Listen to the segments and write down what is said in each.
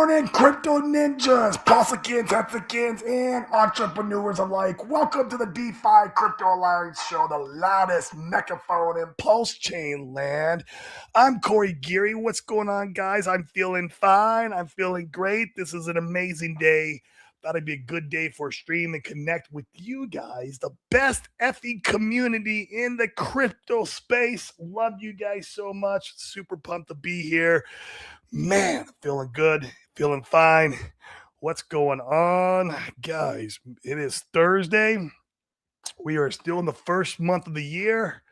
morning, crypto ninjas, Pulsicans, Hexicans, and entrepreneurs alike. Welcome to the DeFi Crypto Alliance Show, the loudest megaphone in Pulse Chain land. I'm Corey Geary. What's going on, guys? I'm feeling fine. I'm feeling great. This is an amazing day. Thought it'd be a good day for a stream and connect with you guys, the best effing community in the crypto space. Love you guys so much. Super pumped to be here. Man, feeling good, feeling fine. What's going on, guys? It is Thursday. We are still in the first month of the year.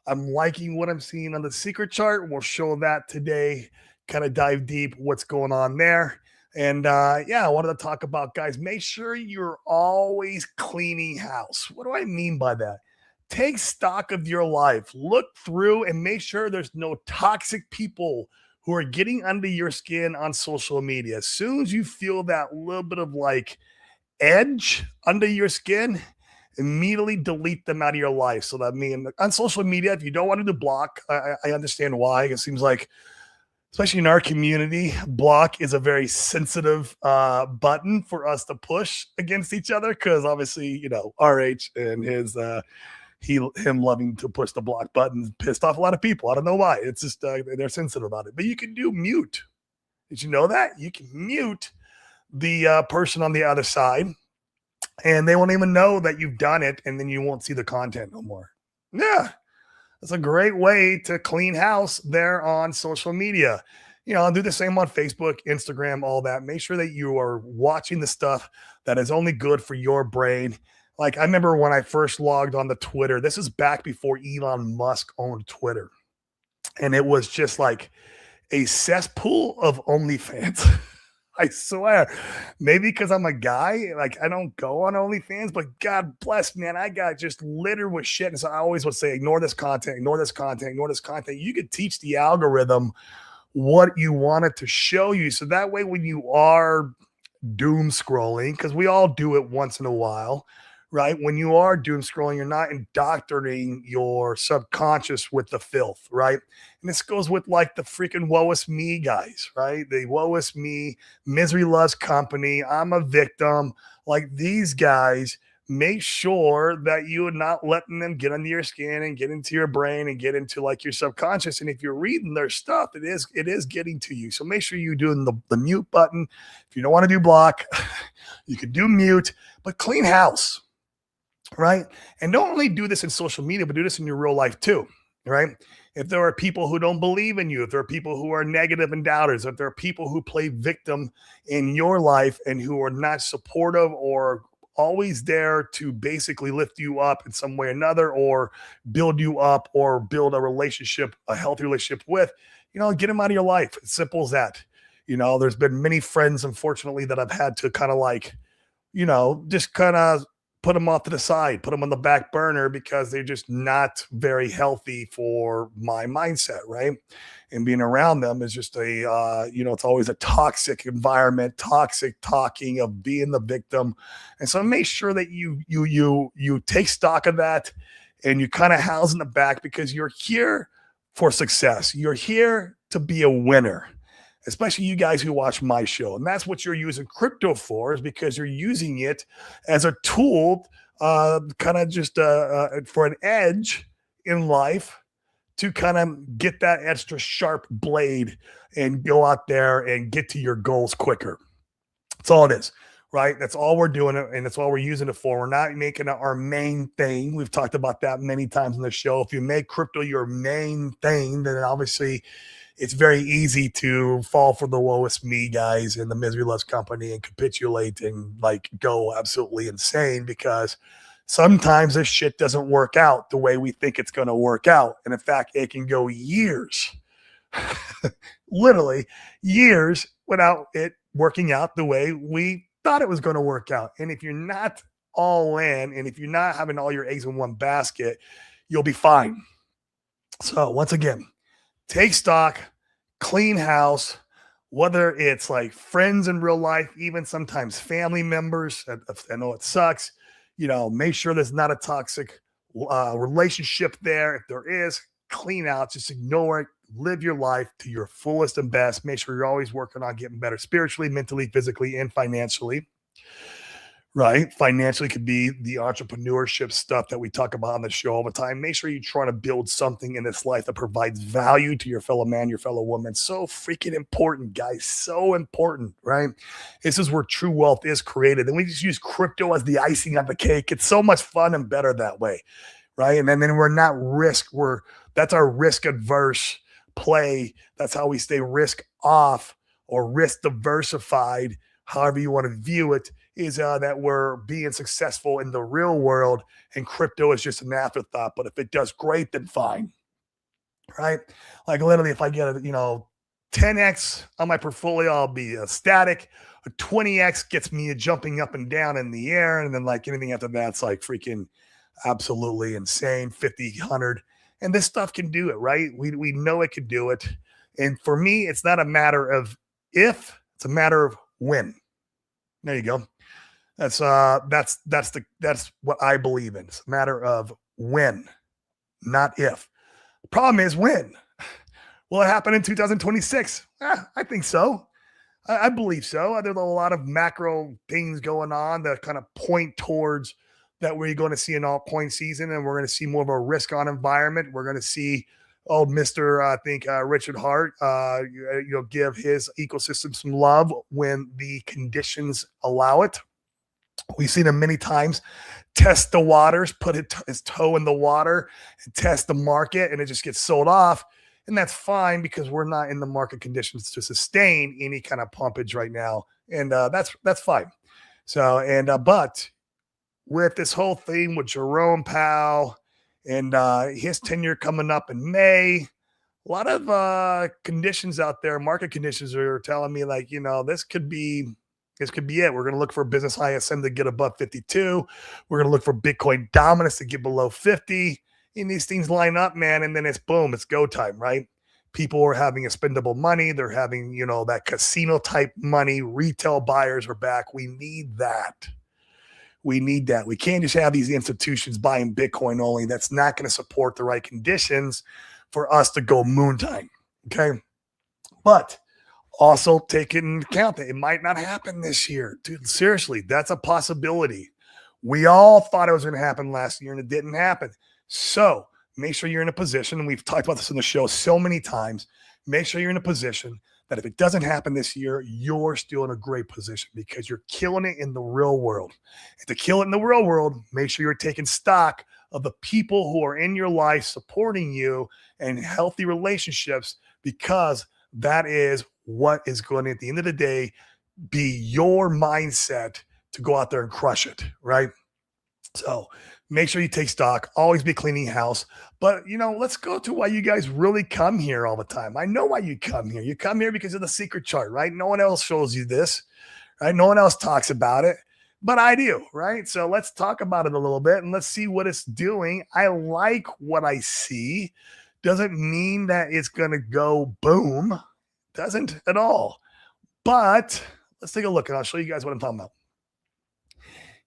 I'm liking what I'm seeing on the secret chart. We'll show that today, kind of dive deep what's going on there. And I wanted to talk about, guys, make sure you're always cleaning house. What do I mean by that? Take stock of your life, look through and make sure there's no toxic people who are getting under your skin on social media. As soon as you feel that little bit of like edge under your skin, immediately delete them out of your life. So that means on social media, if you don't want to do block, I understand why. It seems like, especially in our community, block is a very sensitive button for us to push against each other because obviously, RH and him loving to push the block button pissed off a lot of people. I don't know why. It's just they're sensitive about it. But you can do mute. Did you know that? You can mute the person on the other side and they won't even know that you've done it, and then you won't see the content no more. Yeah, that's a great way to clean house there on social media. I'll do the same on Facebook, Instagram, all that. Make sure that you are watching the stuff that is only good for your brain. Like, I remember when I first logged on to Twitter, this is back before Elon Musk owned Twitter. And it was just like a cesspool of OnlyFans. I swear. Maybe because I'm a guy, like I don't go on OnlyFans, but God bless, man, I got just littered with shit. And so I always would say, ignore this content, ignore this content, ignore this content. You could teach the algorithm what you want it to show you. So that way, when you are doom scrolling, because we all do it once in a while, right? When you are doom scrolling, you're not indoctrinating your subconscious with the filth, right? And this goes with like the freaking woe is me guys, right? The woe is me, misery loves company, I'm a victim. Like these guys, make sure that you're not letting them get under your skin and get into your brain and get into like your subconscious. And if you're reading their stuff, it is getting to you. So make sure you're doing the mute button. If you don't want to do block, you can do mute, but clean house. Right. And don't only do this in social media, but do this in your real life too. Right. If there are people who don't believe in you, if there are people who are negative and doubters, if there are people who play victim in your life and who are not supportive or always there to basically lift you up in some way or another, or build you up or build a relationship, a healthy relationship with, get them out of your life. It's simple as that. There's been many friends, unfortunately, that I've had to kind of like, just kind of put them off to the side, put them on the back burner because they're just not very healthy for my mindset, right? And being around them is just it's always a toxic environment, toxic talking of being the victim. And so make sure that you take stock of that and you kind of house in the back because you're here for success. You're here to be a winner. Especially you guys who watch my show. And that's what you're using crypto for, is because you're using it as a tool, kind of just for an edge in life to kind of get that extra sharp blade and go out there and get to your goals quicker. That's all it is, right? That's all we're doing it, and that's all we're using it for. We're not making it our main thing. We've talked about that many times on the show. If you make crypto your main thing, then obviously it's very easy to fall for the woe is me guys and the misery loves company and capitulate and like go absolutely insane because sometimes this shit doesn't work out the way we think it's going to work out. And in fact, it can go years, literally years without it working out the way we thought it was going to work out. And if you're not all in, and if you're not having all your eggs in one basket, you'll be fine. So once again, take stock, clean house, whether it's like friends in real life, even sometimes family members. I know it sucks. Make sure there's not a toxic relationship there. If there is, clean out, just ignore it, live your life to your fullest and best. Make sure you're always working on getting better spiritually, mentally, physically, and financially. Right. Financially could be the entrepreneurship stuff that we talk about on the show all the time. Make sure you try to build something in this life that provides value to your fellow man, your fellow woman. So freaking important, guys. So important, right? This is where true wealth is created. And we just use crypto as the icing on the cake. It's so much fun and better that way, right? And then we're not that's our risk adverse play. That's how we stay risk off or risk diversified, however you want to view it, is that we're being successful in the real world and crypto is just an afterthought. But if it does great, then fine, right? Like literally, if I get a 10x on my portfolio, I'll be ecstatic. A 20x gets me jumping up and down in the air, and then like anything after that's like freaking absolutely insane. 50, 100, and this stuff can do it, right? We know it can do it, and for me, it's not a matter of if, it's a matter of when. There you go. That's what I believe in. It's a matter of when, not if. The problem is when. Will it happen in 2026? I think so. I believe so. There's a lot of macro things going on that kind of point towards that we're going to see an altcoin season, and we're going to see more of a risk-on environment. We're going to see Richard Hart, give his ecosystem some love when the conditions allow it. We've seen him many times test the waters, put his toe in the water and test the market, and it just gets sold off. And that's fine because we're not in the market conditions to sustain any kind of pumpage right now. And that's fine. So, but with this whole thing with Jerome Powell and his tenure coming up in May, a lot of conditions out there, market conditions are telling me like, this could be it. We're going to look for business ISM to get above 52. We're going to look for Bitcoin dominance to get below 50. And these things line up, man. And then it's boom, it's go time, right? People are having expendable money. They're having, that casino type money. Retail buyers are back. We need that. We need that. We can't just have these institutions buying Bitcoin only. That's not going to support the right conditions for us to go moon time. Okay. But also take it into account that it might not happen this year. Dude, seriously, that's a possibility. We all thought it was going to happen last year and it didn't happen. So make sure you're in a position, and we've talked about this in the show so many times, make sure you're in a position that if it doesn't happen this year, you're still in a great position because you're killing it in the real world. And to kill it in the real world, make sure you're taking stock of the people who are in your life supporting you and healthy relationships, because that is what is going to, at the end of the day, be your mindset to go out there and crush it, right? So make sure you take stock, always be cleaning house. But, let's go to why you guys really come here all the time. I know why you come here. You come here because of the secret chart, right? No one else shows you this, right? No one else talks about it, but I do, right? So let's talk about it a little bit and let's see what it's doing. I like what I see. Doesn't mean that it's going to go boom. Doesn't at all. But let's take a look and I'll show you guys what I'm talking about.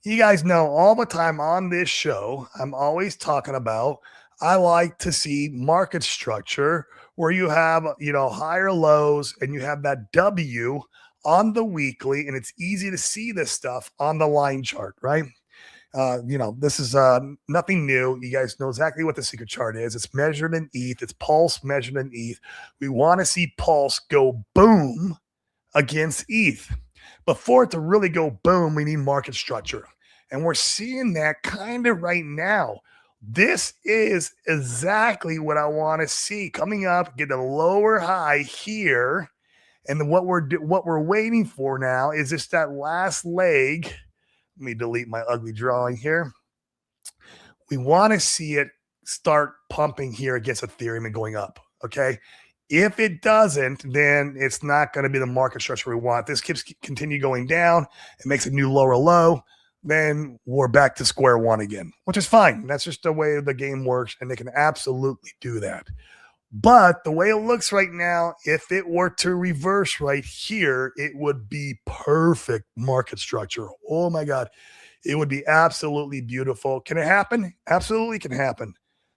You guys know all the time on this show, I'm always talking about, I like to see market structure where you have, higher lows and you have that W on the weekly, and it's easy to see this stuff on the line chart, right? This is nothing new. You guys know exactly what the secret chart is. It's measured in ETH. It's pulse measured in ETH. We want to see pulse go boom against ETH. But for it to really go boom, we need market structure. And we're seeing that kind of right now. This is exactly what I want to see coming up. Get a lower high here. And what we're waiting for now is just that last leg. Let me delete my ugly drawing here. We want to see it start pumping here against Ethereum and going up. Okay. If it doesn't, then it's not going to be the market structure we want. This keeps continue going down. It makes a new lower low. Then we're back to square one again, which is fine. That's just the way the game works, and they can absolutely do that. But the way it looks right now, if it were to reverse right here, it would be perfect market structure. Oh my God. It would be absolutely beautiful. Can it happen? Absolutely can happen.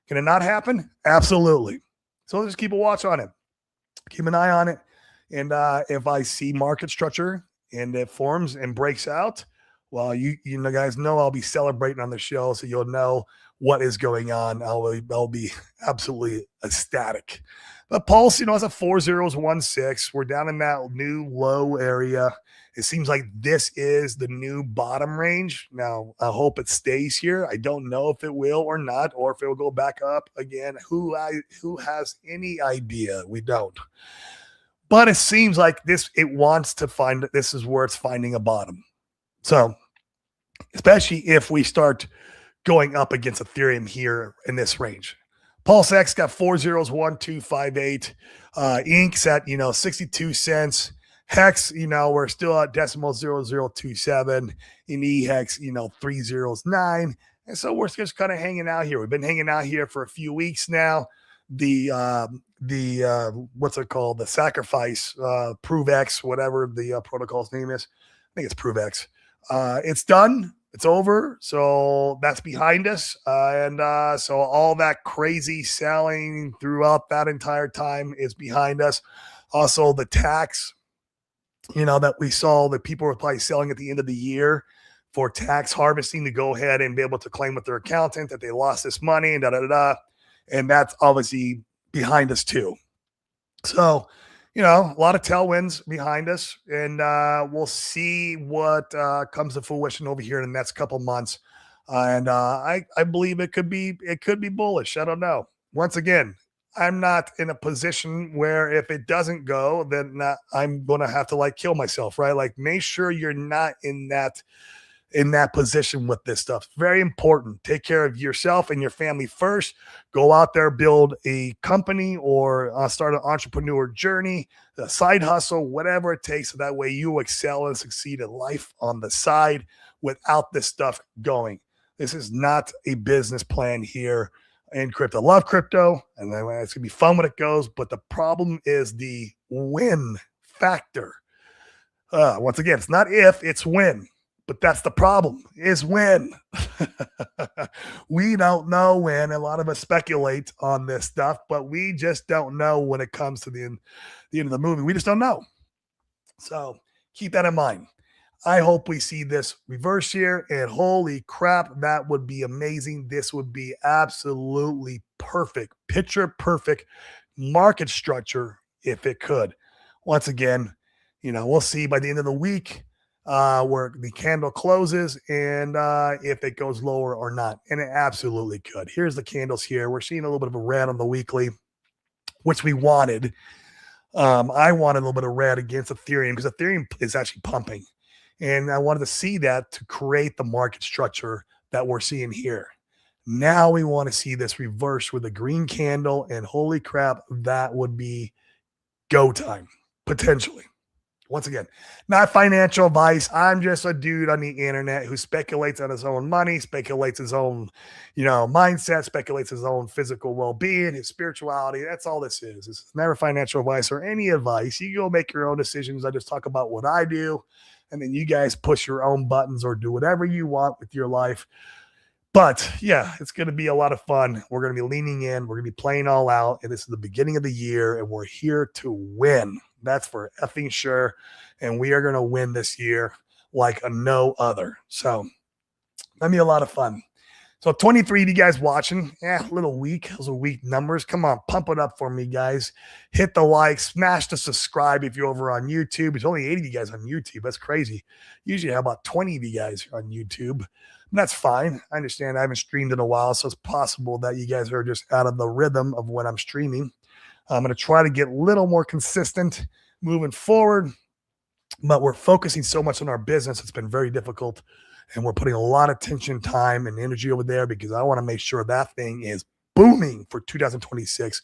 Can it not happen? Absolutely. So just keep a watch on it. Keep an eye on it. And if I see market structure and it forms and breaks out, well, you know, guys know I'll be celebrating on the show, so you'll know what is going on. I'll be absolutely ecstatic. But Pulse, you know, it's a 4016. We're down in that new low area. It seems like this is the new bottom range. Now, I hope it stays here. I don't know if it will or not, or if it will go back up again. Who has any idea? We don't. But it seems like it wants to find that this is where it's finding a bottom. So, especially if we start going up against Ethereum here in this range. Pulse X got 401258. Ink's at, 62 cents. Hex, we're still at decimal 0027. In EHEX, 309. And so we're just kind of hanging out here. We've been hanging out here for a few weeks now. The what's it called? The sacrifice, ProveX, whatever the protocol's name is. I think it's ProveX. It's done. It's over. So that's behind us. So all that crazy selling throughout that entire time is behind us. Also, the tax, that we saw that people were probably selling at the end of the year for tax harvesting to go ahead and be able to claim with their accountant that they lost this money and da-da-da-da. And that's obviously behind us too. So, a lot of tailwinds behind us, and we'll see what comes to fruition over here in the next couple months. I believe it could be bullish. I don't know. Once again, I'm not in a position where if it doesn't go, then I'm going to have to kill myself, right? Like, make sure you're not in that position with this stuff. Very important. Take care of yourself and your family first. Go out there, build a company or start an entrepreneur journey, a side hustle, whatever it takes. So that way you excel and succeed in life on the side without this stuff going. This is not a business plan here in crypto. I love crypto, and it's going to be fun when it goes, but the problem is the win factor. Once again, it's not if, it's when. But that's the problem, is when. We don't know when. A lot of us speculate on this stuff, but we just don't know when it comes to the end of the movie. We just don't know. So keep that in mind. I hope we see this reverse here, and holy crap, that would be amazing. This would be absolutely perfect, picture perfect market structure if it could. Once again, we'll see by the end of the week where the candle closes and if it goes lower or not. And it absolutely could. Here's the candles here. We're seeing a little bit of a red on the weekly, which we wanted. I wanted a little bit of red against Ethereum because Ethereum is actually pumping. And I wanted to see that to create the market structure that we're seeing here. Now we want to see this reverse with a green candle, and holy crap, that would be go time, potentially. Once again, not financial advice. I'm just a dude on the internet who speculates on his own money, speculates his own, mindset, speculates his own physical well-being, his spirituality. That's all this is. It's never financial advice or any advice. You go make your own decisions. I just talk about what I do, and then you guys push your own buttons or do whatever you want with your life. But yeah, it's going to be a lot of fun. We're going to be leaning in. We're going to be playing all out. And this is the beginning of the year, and we're here to win. That's for effing sure. And we are going to win this year like a no other. So that'll be a lot of fun. So 23 of you guys watching. A little weak. Those are weak numbers. Come on, pump it up for me, guys. Hit the like, smash the subscribe if you're over on YouTube. It's only 80 of you guys on YouTube. That's crazy. Usually I have about 20 of you guys on YouTube. And that's fine. I understand I haven't streamed in a while, so it's possible that you guys are just out of the rhythm of when I'm streaming. I'm going to try to get a little more consistent moving forward, but we're focusing so much on our business. It's been very difficult, and we're putting a lot of attention, time, and energy over there because I want to make sure that thing is booming for 2026.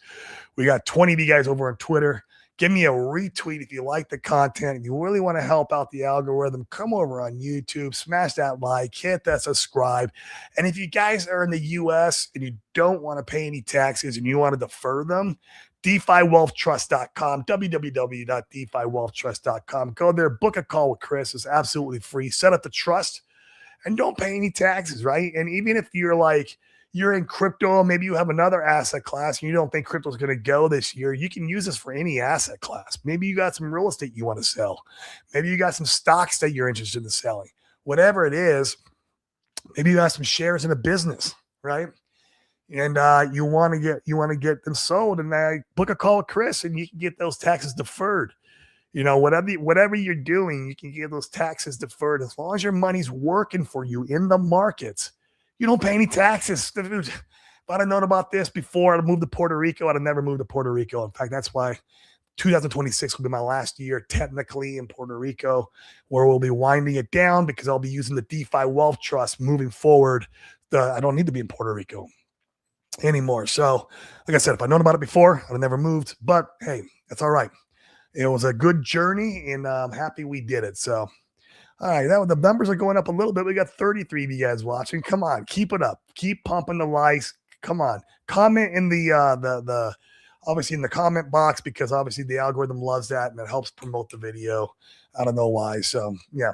We got 20 of you guys over on Twitter. Give me a retweet if you like the content. If you really want to help out the algorithm, come over on YouTube, smash that like, hit that subscribe. And if you guys are in the US and you don't want to pay any taxes and you want to defer them, DeFiWealthTrust.com, www.DeFiWealthTrust.com. Go there, book a call with Chris. It's absolutely free. Set up the trust and don't pay any taxes, right? And even if you're like, you're in crypto, maybe you have another asset class and you don't think crypto is going to go this year, you can use this for any asset class. Maybe you got some real estate you want to sell. Maybe you got some stocks that you're interested in selling. Whatever it is, maybe you got some shares in a business, right? And you want to get them sold, and book a call with Chris, and you can get those taxes deferred. Whatever you're doing, you can get those taxes deferred as long as your money's working for you in the markets. You don't pay any taxes. Dude, if I'd have known about this before I'd moved to Puerto Rico, I'd have never moved to Puerto Rico. In fact, that's why 2026 will be my last year technically in Puerto Rico, where we'll be winding it down because I'll be using the DeFi Wealth Trust moving forward. I don't need to be in Puerto Rico anymore. So, like I said, if I'd known about it before, I'd have never moved. But hey, that's all right. It was a good journey, and I'm happy we did it. So, all right, the numbers are going up a little bit. We got 33 of you guys watching. Come on, keep it up. Keep pumping the likes. Come on, comment in the obviously in the comment box, because obviously the algorithm loves that and it helps promote the video. I don't know why. So yeah.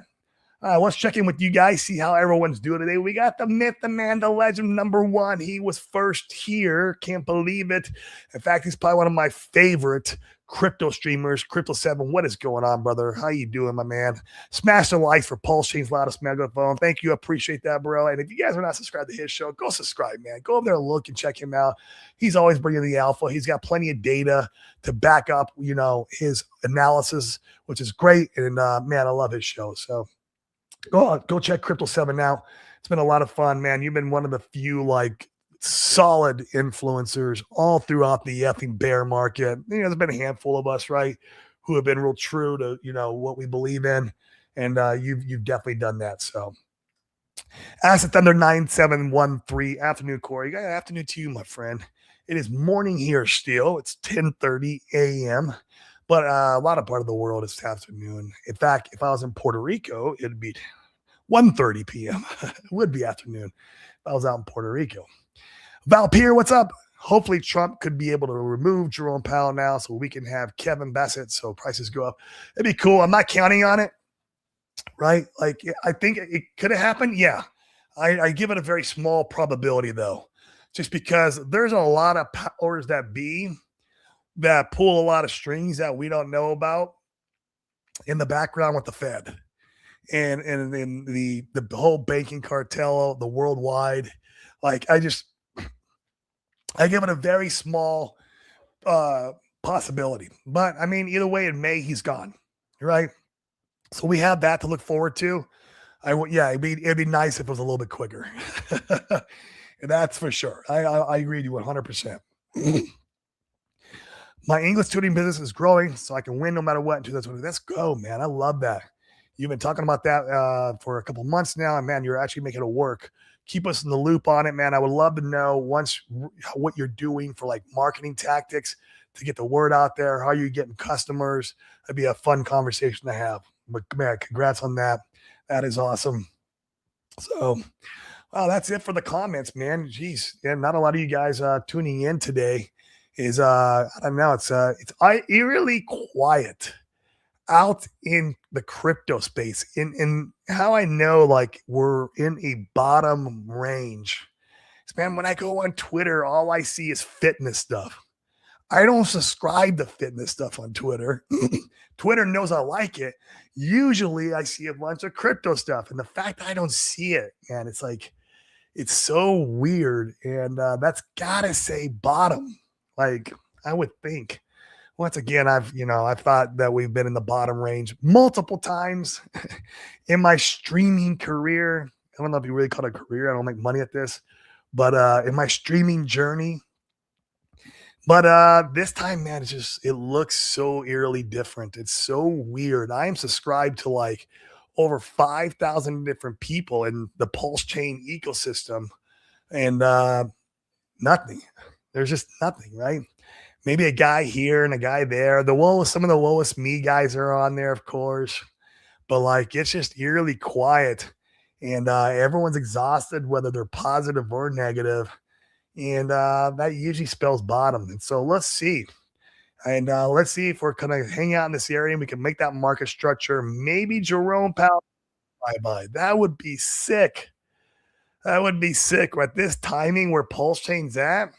Let's check in with you guys, see how everyone's doing today. We got the myth, the man, the legend, number one. He was first here. Can't believe it. In fact, he's probably one of my favorite crypto streamers. Crypto7, what is going on, brother? How you doing, my man? Smash the like for Pulse Chain's loudest megaphone. Thank you. I appreciate that, bro. And if you guys are not subscribed to his show, go subscribe, man. Go over there and look and check him out. He's always bringing the alpha. He's got plenty of data to back up, his analysis, which is great. And man, I love his show. So go check Crypto7 out. It's been a lot of fun, man. You've been one of the few solid influencers all throughout the effing bear market. There's been a handful of us, right, who have been real true to what we believe in, and you've definitely done that. So, Asset Thunder 9713, afternoon, Corey. Good afternoon to you, my friend. It is morning here still. It's 10:30 a.m. But a lot of part of the world is afternoon. In fact, if I was in Puerto Rico, it'd be 1:30 p.m. It would be afternoon if I was out in Puerto Rico. Valpier, what's up? Hopefully Trump could be able to remove Jerome Powell now so we can have Kevin Bassett so prices go up. It'd be cool. I'm not counting on it, right? I think it could have happened. Yeah. I give it a very small probability, though, just because there's a lot of powers that be that pull a lot of strings that we don't know about in the background with the Fed and the whole banking cartel, the worldwide. I give it a very small possibility. But I mean, either way, in May he's gone, right? So we have that to look forward to. It'd be nice if it was a little bit quicker. That's for sure. I agree with you 100%. My English tutoring business is growing, so I can win no matter what in 2020. Let's go, man. I love that. You've been talking about that for a couple months now, and man, you're actually making it work. Keep us in the loop on it, man. I would love to know what you're doing for marketing tactics to get the word out there. How you're getting customers. That'd be a fun conversation to have. But man, congrats on that. That is awesome. So, wow, that's it for the comments, man. Jeez, yeah, not a lot of you guys tuning in today. I don't know, it's eerily quiet out in the crypto space. In how I know we're in a bottom range. Man, when I go on Twitter, all I see is fitness stuff. I don't subscribe to fitness stuff on Twitter. Twitter knows I like it. Usually I see a bunch of crypto stuff. And the fact I don't see it, man, it's so weird. And that's gotta say bottom. I would think. Once again, I've thought that we've been in the bottom range multiple times in my streaming career. I don't know if you really call it a career. I don't make money at this, but in my streaming journey. But this time, man, it looks so eerily different. It's so weird. I am subscribed to over 5,000 different people in the Pulse Chain ecosystem, and nothing. There's just nothing, right? Maybe a guy here and a guy there. Some of the lowest me guys are on there, of course. But it's just eerily quiet. And everyone's exhausted, whether they're positive or negative. And that usually spells bottom. And so let's see. And let's see if we're going to hang out in this area and we can make that market structure. Maybe Jerome Powell bye-bye. That would be sick. That would be sick. At this timing where Pulse Chain's at,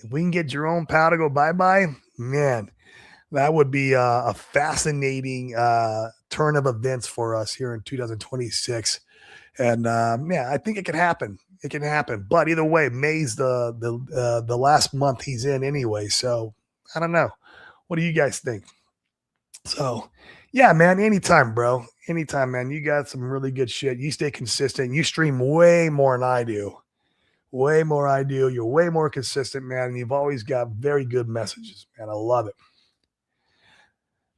if we can get Jerome Powell to go bye-bye, man, that would be a fascinating turn of events for us here in 2026. And yeah, I think it can happen. It can happen. But either way, May's the last month he's in anyway. So I don't know. What do you guys think? So yeah, man, anytime, bro. Anytime, man. You got some really good shit. You stay consistent. You stream way more than I do. Way more I do. You're way more consistent, man. And you've always got very good messages, man. I love it.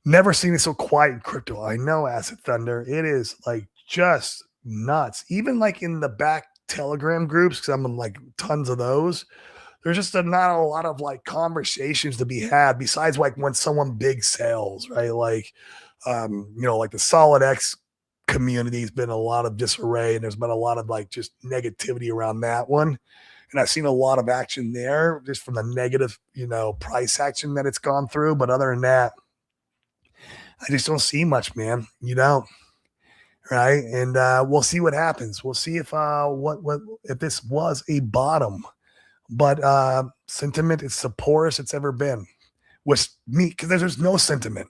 Never seen it so quiet in crypto. I know, Acid Thunder. It is like just nuts. Even like in the back Telegram groups, because I'm in like tons of those. There's just not a lot of like conversations to be had besides like when someone big sells, right? Like, like the Solid X community has been a lot of disarray, and there's been a lot of like just negativity around that one. And I've seen a lot of action there just from the negative, price action that it's gone through. But other than that, I just don't see much, man. You don't, right? And we'll see what happens. We'll see if what if this was a bottom. But sentiment is the poorest it's ever been. With me, because there's no sentiment.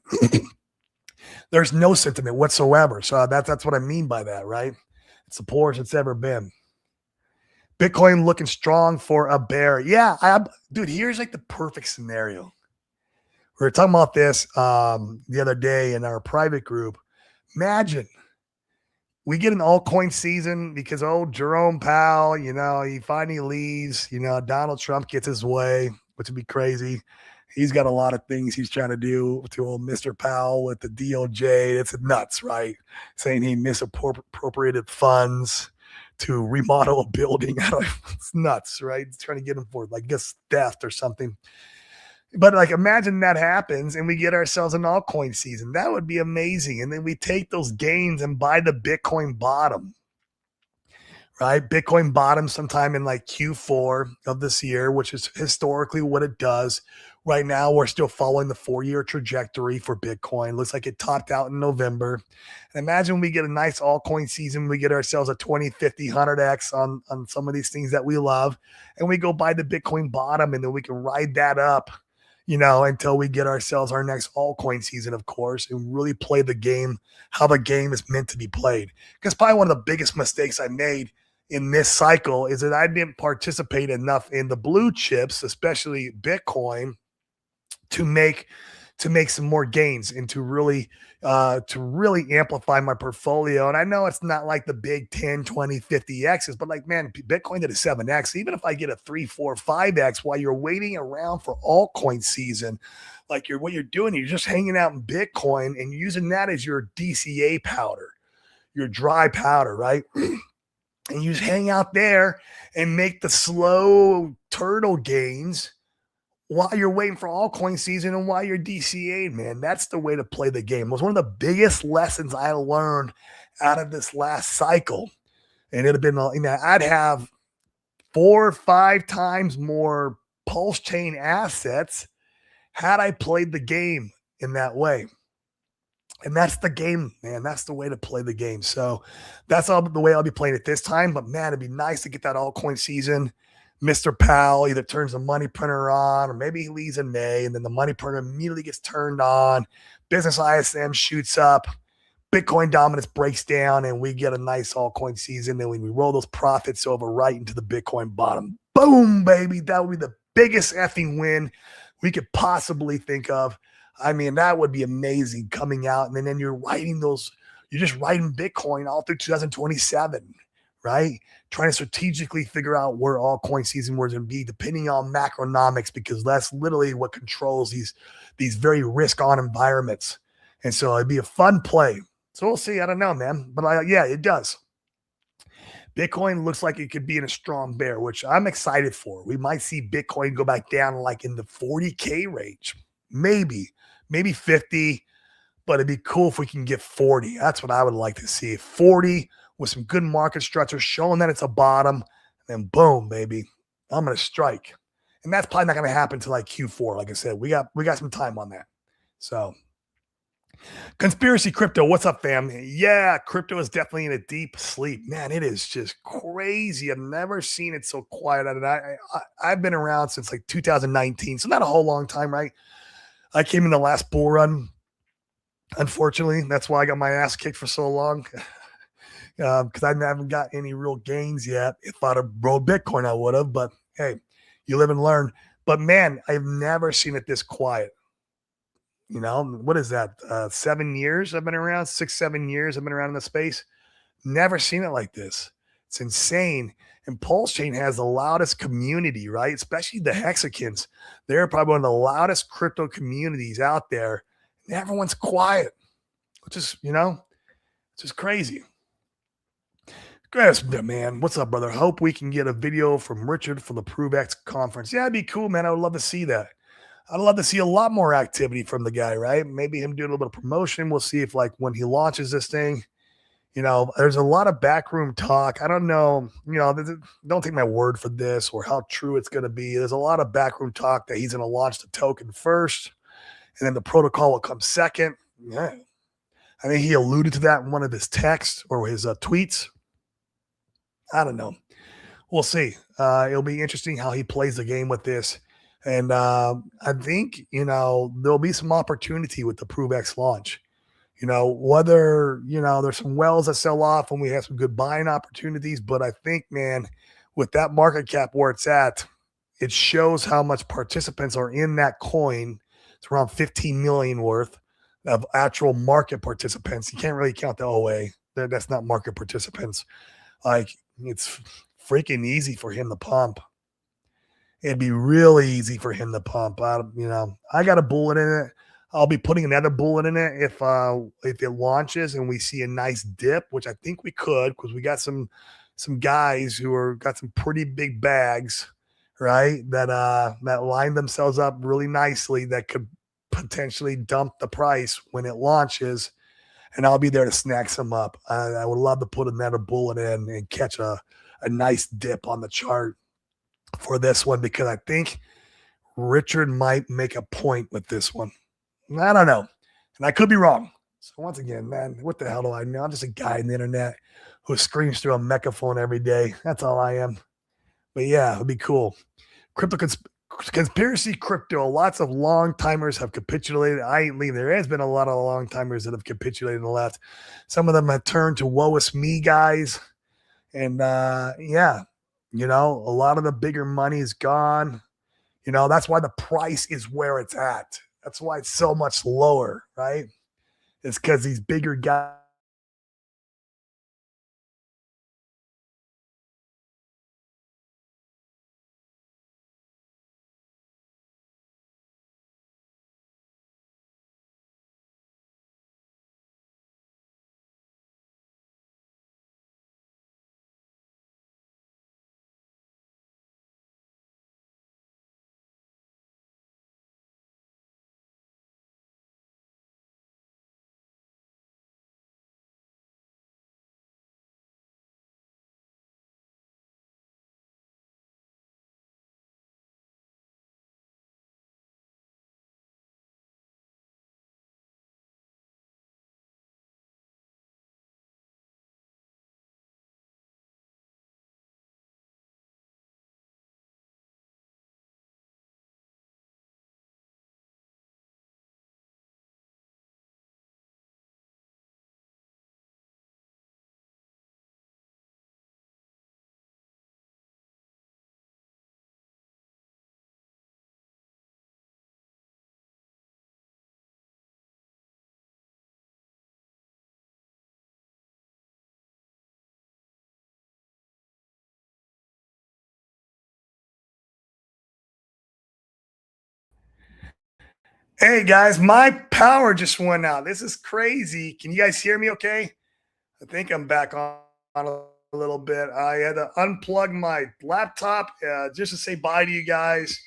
There's no sentiment whatsoever. So that's what I mean by that, right? It's the poorest it's ever been. Bitcoin looking strong for a bear. Yeah, dude, here's like the perfect scenario. We were talking about this the other day in our private group. Imagine we get an altcoin season because Jerome Powell, he finally leaves. Donald Trump gets his way, which would be crazy. He's got a lot of things he's trying to do to old Mr. Powell with the DOJ. It's nuts, right? Saying he misappropriated funds to remodel a building. It's nuts, right? He's trying to get him for, like, I guess, theft or something. But like, imagine that happens and we get ourselves an altcoin season. That would be amazing. And then we take those gains and buy the Bitcoin bottom, right? Bitcoin bottom sometime in like Q4 of this year, which is historically what it does. Right now, we're still following the 4-year trajectory for Bitcoin. Looks like it topped out in November. And imagine we get a nice altcoin season. We get ourselves a 20, 50, 100x on some of these things that we love. And we go buy the Bitcoin bottom, and then we can ride that up, until we get ourselves our next altcoin season, of course, and really play the game how the game is meant to be played. Because probably one of the biggest mistakes I made in this cycle is that I didn't participate enough in the blue chips, especially Bitcoin, to make some more gains and to really amplify my portfolio. And I know it's not like the big 10, 20, 50 X's, but like, man, Bitcoin did a 7X. Even if I get a 3, 4, 5X while you're waiting around for altcoin season, like what you're doing, you're just hanging out in Bitcoin and using that as your DCA powder, your dry powder, right? And you just hang out there and make the slow turtle gains while you're waiting for altcoin season and while you're DCA'd, man. That's the way to play the game. It was one of the biggest lessons I learned out of this last cycle. And it'd have been, I'd have 4 or 5 times more Pulse Chain assets had I played the game in that way. And that's the game, man. That's the way to play the game. So that's all the way I'll be playing it this time. But man, it'd be nice to get that altcoin season. Mr. Powell either turns the money printer on, or maybe he leaves in May, and then the money printer immediately gets turned on. Business ISM shoots up. Bitcoin dominance breaks down, and we get a nice altcoin season. And when we roll those profits over right into the Bitcoin bottom, boom, baby, that would be the biggest effing win we could possibly think of. I mean, that would be amazing coming out. And then you're just writing Bitcoin all through 2027, right? Trying to strategically figure out where altcoin season was going to be, depending on macronomics, because that's literally what controls these very risk-on environments. And so it'd be a fun play. So we'll see. I don't know, man. But yeah, it does. Bitcoin looks like it could be in a strong bear, which I'm excited for. We might see Bitcoin go back down like in the 40K range. Maybe 50, but it'd be cool if we can get 40. That's what I would like to see. 40 with some good market structure, showing that it's a bottom, and then boom, baby, I'm going to strike. And that's probably not going to happen until like Q4. Like I said, we got some time on that. So Conspiracy Crypto, what's up, fam? Yeah, crypto is definitely in a deep sleep. Man, it is just crazy. I've never seen it so quiet. And I've been around since like 2019, so not a whole long time, right? I came in the last bull run, unfortunately. That's why I got my ass kicked for so long because I haven't got any real gains yet. If I'd have rode Bitcoin, I would have. But hey, you live and learn. But man, I've never seen it this quiet. You know, what is that? 7 years I've been around, 6, 7 years I've been around in the space. Never seen it like this. It's insane. And Pulse Chain has the loudest community, right? Especially the Hexicans. They're probably one of the loudest crypto communities out there. And everyone's quiet, which is, it's just crazy. Yes, man. What's up, brother? Hope we can get a video from Richard for the ProveX conference. Yeah, it'd be cool, man. I would love to see that. I'd love to see a lot more activity from the guy, right? Maybe him doing a little bit of promotion. We'll see if, like, when he launches this thing, there's a lot of backroom talk. I don't know, don't take my word for this or how true it's going to be. There's a lot of backroom talk that he's going to launch the token first and then the protocol will come second. Yeah. I think he alluded to that in one of his texts or his tweets. I don't know. We'll see. It'll be interesting how he plays the game with this. And I think, there'll be some opportunity with the ProveX launch. Whether, there's some wells that sell off and we have some good buying opportunities. But I think, man, with that market cap where it's at, it shows how much participants are in that coin. It's around 15 million worth of actual market participants. You can't really count the OA. That's not market participants. Like, it's freaking easy for him to pump. It'd be really easy for him to pump. I got a bullet in it. I'll be putting another bullet in it if it launches and we see a nice dip, which I think we could because we got some guys who are got some pretty big bags, right? That line themselves up really nicely that could potentially dump the price when it launches, and I'll be there to snag some up. I would love to put another bullet in and catch a nice dip on the chart for this one because I think Richard might make a point with this one. I don't know. And I could be wrong. So once again, man, what the hell do I know? I'm just a guy on the internet who screams through a megaphone every day. That's all I am. But yeah, it'd be cool. Conspiracy crypto. Lots of long timers have capitulated. I ain't leaving. There has been a lot of long timers that have capitulated and left. Some of them have turned to woe is me guys. And yeah, a lot of the bigger money is gone. That's why the price is where it's at. That's why it's so much lower, right? It's because these bigger guys. Hey guys, my power just went out. This is crazy. Can you guys hear me okay? I think I'm back on a little bit. I had to unplug my laptop just to say bye to you guys.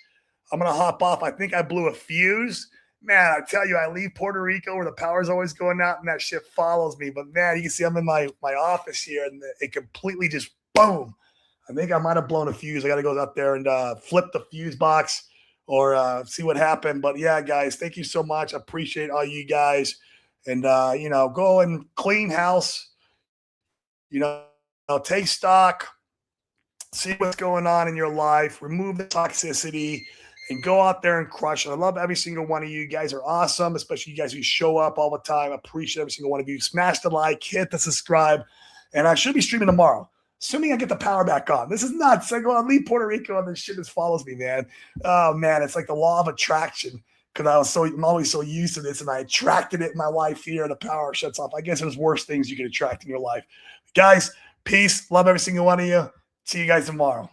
I'm going to hop off. I think I blew a fuse. Man, I tell you, I leave Puerto Rico where the power's always going out and that shit follows me. But man, you can see I'm in my office here and it completely just boom. I think I might have blown a fuse. I got to go out there and flip the fuse box or see what happened. But yeah, guys, thank you so much. I appreciate all you guys. and go and clean house, you know, take stock, see what's going on in your life, remove the toxicity, and go out there and crush it. I love every single one of you. You guys are awesome, especially you guys who show up all the time. I appreciate every single one of you. Smash the like, hit the subscribe, and I should be streaming tomorrow. Assuming I get the power back on. This is nuts. I go on leave Puerto Rico and this shit just follows me, man. Oh man, it's like the law of attraction. Because I'm always so used to this, and I attracted it in my life here. The power shuts off. I guess there's worse things you can attract in your life. Guys, peace. Love every single one of you. See you guys tomorrow.